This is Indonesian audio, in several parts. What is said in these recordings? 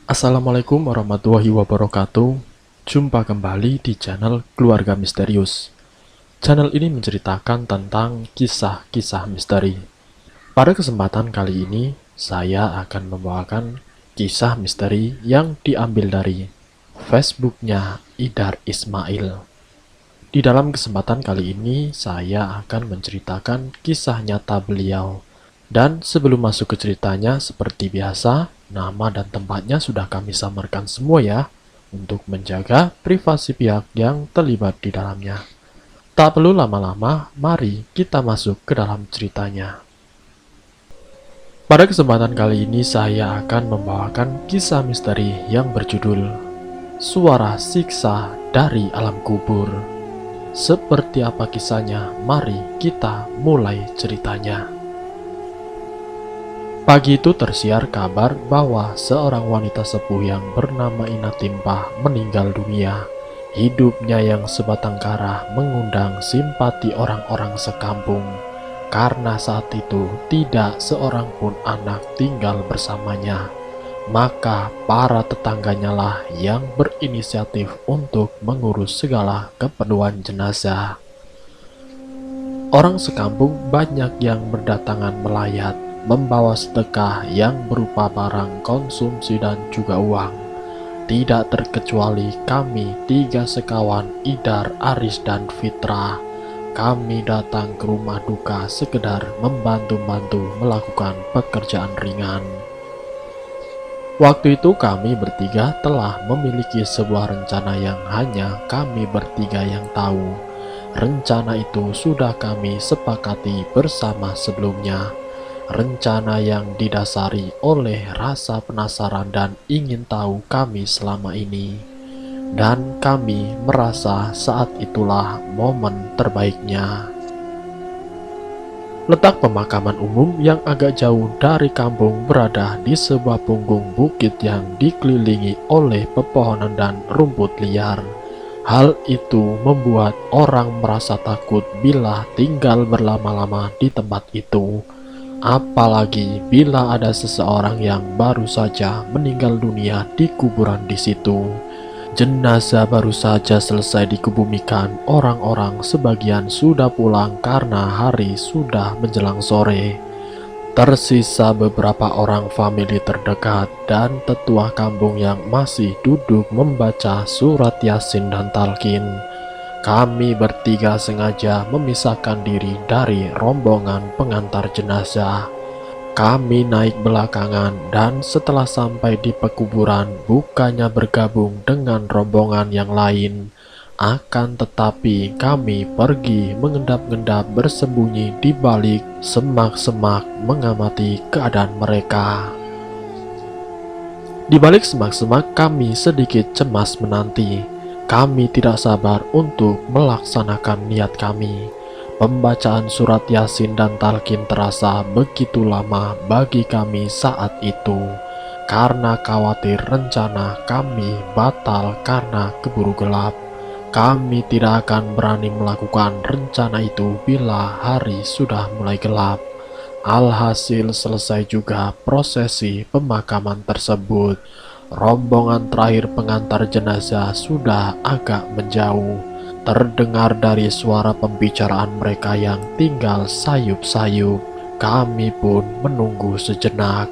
Assalamualaikum warahmatullahi wabarakatuh. Jumpa kembali di channel Keluarga Misterius. Channel ini menceritakan tentang kisah-kisah misteri. Pada kesempatan kali ini, saya akan membawakan kisah misteri yang diambil dari Facebooknya Idar Ismail. Di dalam kesempatan kali ini, saya akan menceritakan kisah nyata beliau. Dan sebelum masuk ke ceritanya, seperti biasa, nama dan tempatnya sudah kami samarkan semua ya, untuk menjaga privasi pihak yang terlibat di dalamnya. Tak perlu lama-lama, mari kita masuk ke dalam ceritanya. Pada kesempatan kali ini, saya akan membawakan kisah misteri yang berjudul Suara Siksa dari Alam Kubur. Seperti apa kisahnya? Mari kita mulai ceritanya. Pagi itu tersiar kabar bahwa seorang wanita sepuh yang bernama Ina Timpah meninggal dunia. Hidupnya yang sebatang kara mengundang simpati orang-orang sekampung, karena saat itu tidak seorang pun anak tinggal bersamanya. Maka para tetangganya lah yang berinisiatif untuk mengurus segala keperluan jenazah. Orang sekampung banyak yang berdatangan melayat, membawa sedekah yang berupa barang konsumsi dan juga uang. Tidak terkecuali kami 3 sekawan Idar, Aris, dan Fitra. Kami datang ke rumah duka sekedar membantu-bantu melakukan pekerjaan ringan. Waktu itu kami bertiga telah memiliki sebuah rencana yang hanya kami bertiga yang tahu. Rencana itu sudah kami sepakati bersama sebelumnya. Rencana yang didasari oleh rasa penasaran dan ingin tahu kami selama ini. Dan kami merasa saat itulah momen terbaiknya. Letak pemakaman umum yang agak jauh dari kampung berada di sebuah punggung bukit yang dikelilingi oleh pepohonan dan rumput liar. Hal itu membuat orang merasa takut bila tinggal berlama-lama di tempat itu. Apalagi bila ada seseorang yang baru saja meninggal dunia di kuburan di situ. Jenazah baru saja selesai dikebumikan, orang-orang sebagian sudah pulang karena hari sudah menjelang sore. Tersisa beberapa orang famili terdekat dan tetua kampung yang masih duduk membaca surat Yasin dan Talqin. Kami bertiga sengaja memisahkan diri dari rombongan pengantar jenazah. Kami naik belakangan dan setelah sampai di pekuburan bukannya bergabung dengan rombongan yang lain. Akan tetapi kami pergi mengendap-endap bersembunyi di balik semak-semak mengamati keadaan mereka. Di balik semak-semak kami sedikit cemas menanti. Kami tidak sabar untuk melaksanakan niat kami. Pembacaan surat Yasin dan Talqin terasa begitu lama bagi kami saat itu, karena khawatir rencana kami batal karena keburu gelap. Kami tidak akan berani melakukan rencana itu bila hari sudah mulai gelap. Alhasil selesai juga prosesi pemakaman tersebut. Rombongan terakhir pengantar jenazah sudah agak menjauh. Terdengar dari suara pembicaraan mereka yang tinggal sayup-sayup. Kami pun menunggu sejenak.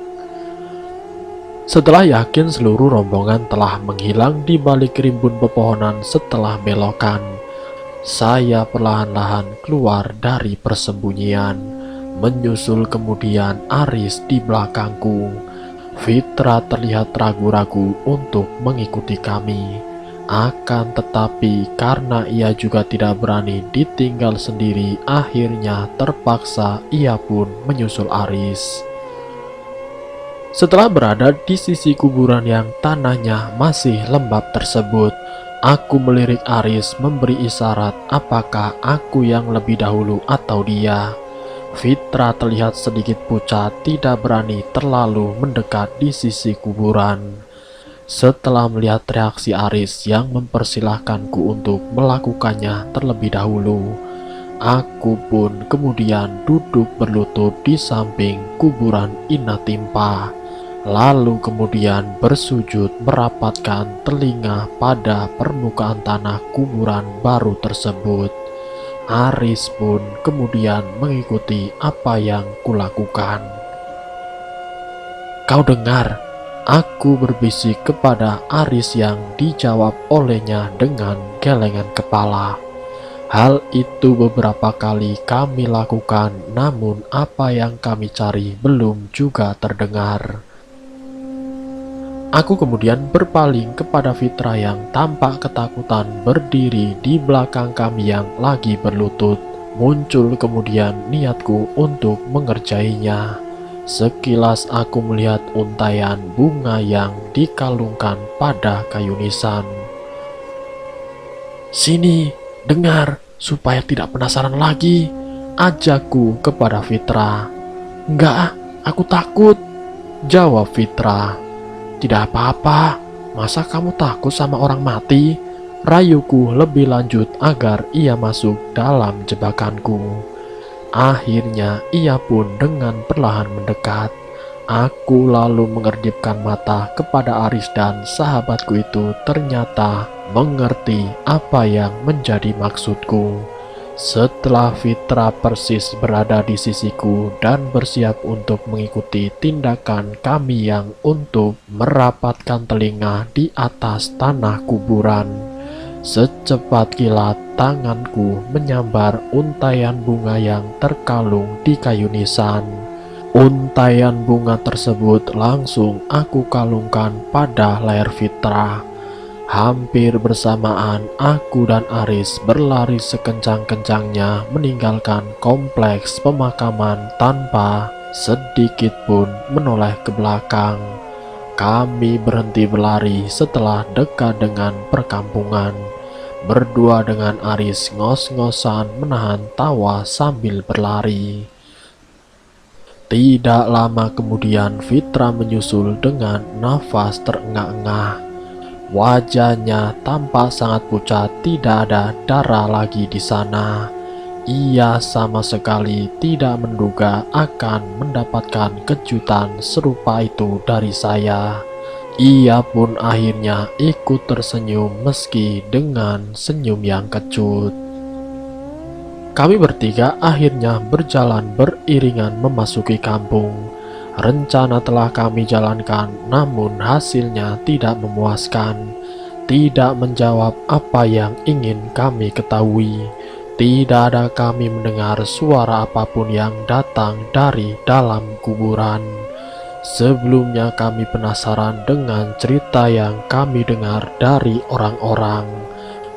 Setelah yakin seluruh rombongan telah menghilang di balik rimbun pepohonan setelah belokan, saya perlahan-lahan keluar dari persembunyian. Menyusul kemudian Aris di belakangku. Fitra terlihat ragu-ragu untuk mengikuti kami. Akan tetapi karena ia juga tidak berani ditinggal sendiri, akhirnya terpaksa ia pun menyusul Aris. Setelah berada di sisi kuburan yang tanahnya masih lembab tersebut, aku melirik Aris memberi isyarat apakah aku yang lebih dahulu atau dia. Fitra terlihat sedikit pucat, tidak berani terlalu mendekat di sisi kuburan. Setelah melihat reaksi Aris yang mempersilahkanku untuk melakukannya terlebih dahulu, aku pun kemudian duduk berlutut di samping kuburan Ina Timpah. lalu kemudian bersujud merapatkan telinga pada permukaan tanah kuburan baru tersebut. Aris pun kemudian mengikuti apa yang kulakukan. "Kau dengar?" Aku berbisik kepada Aris yang dijawab olehnya dengan gelengan kepala. Hal itu beberapa kali kami lakukan, namun apa yang kami cari belum juga terdengar. Aku kemudian berpaling kepada Fitra yang tampak ketakutan berdiri di belakang kami yang lagi berlutut. Muncul kemudian niatku untuk mengerjainya. Sekilas aku melihat untaian bunga yang dikalungkan pada kayu nisan. "Sini, dengar, supaya tidak penasaran lagi," ajakku kepada Fitra. "Enggak, aku takut," jawab Fitra. "Tidak apa-apa, masa kamu takut sama orang mati?" Rayuku lebih lanjut agar ia masuk dalam jebakanku. Akhirnya ia pun dengan perlahan mendekat. Aku lalu mengerdipkan mata kepada Aris dan sahabatku itu ternyata mengerti apa yang menjadi maksudku. Setelah Fitra persis berada di sisiku dan bersiap untuk mengikuti tindakan kami yang untuk merapatkan telinga di atas tanah kuburan, secepat kilat tanganku menyambar untaian bunga yang terkalung di kayu nisan. Untaian bunga tersebut langsung aku kalungkan pada leher Fitra. Hampir bersamaan aku dan Aris berlari sekencang-kencangnya meninggalkan kompleks pemakaman tanpa sedikit pun menoleh ke belakang. Kami berhenti berlari setelah dekat dengan perkampungan. Berdua dengan Aris ngos-ngosan menahan tawa sambil berlari. Tidak lama kemudian Fitra menyusul dengan nafas terengah-engah. Wajahnya tampak sangat pucat, tidak ada darah lagi di sana. Ia sama sekali tidak menduga akan mendapatkan kejutan serupa itu dari saya. Ia pun akhirnya ikut tersenyum meski dengan senyum yang kecut. Kami bertiga akhirnya berjalan beriringan memasuki kampung. Rencana telah kami jalankan, namun hasilnya tidak memuaskan. Tidak menjawab apa yang ingin kami ketahui. Tidak ada kami mendengar suara apapun yang datang dari dalam kuburan. Sebelumnya kami penasaran dengan cerita yang kami dengar dari orang-orang,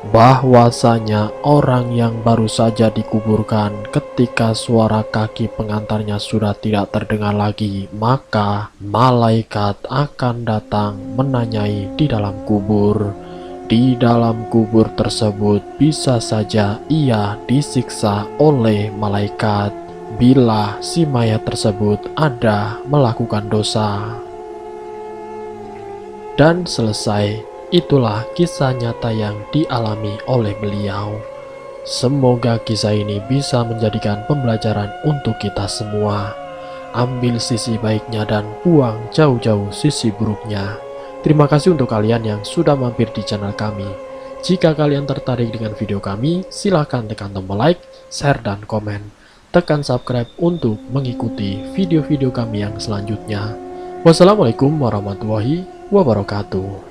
bahwasanya orang yang baru saja dikuburkan ketika suara kaki pengantarnya sudah tidak terdengar lagi, maka malaikat akan datang menanyai di dalam kubur. Di dalam kubur tersebut bisa saja ia disiksa oleh malaikat bila si mayat tersebut ada melakukan dosa. Dan selesai. Itulah kisah nyata yang dialami oleh beliau. Semoga kisah ini bisa menjadikan pembelajaran untuk kita semua. Ambil sisi baiknya dan buang jauh-jauh sisi buruknya. Terima kasih untuk kalian yang sudah mampir di channel kami. Jika kalian tertarik dengan video kami, silahkan tekan tombol like, share, dan komen. Tekan subscribe untuk mengikuti video-video kami yang selanjutnya. Wassalamualaikum warahmatullahi wabarakatuh.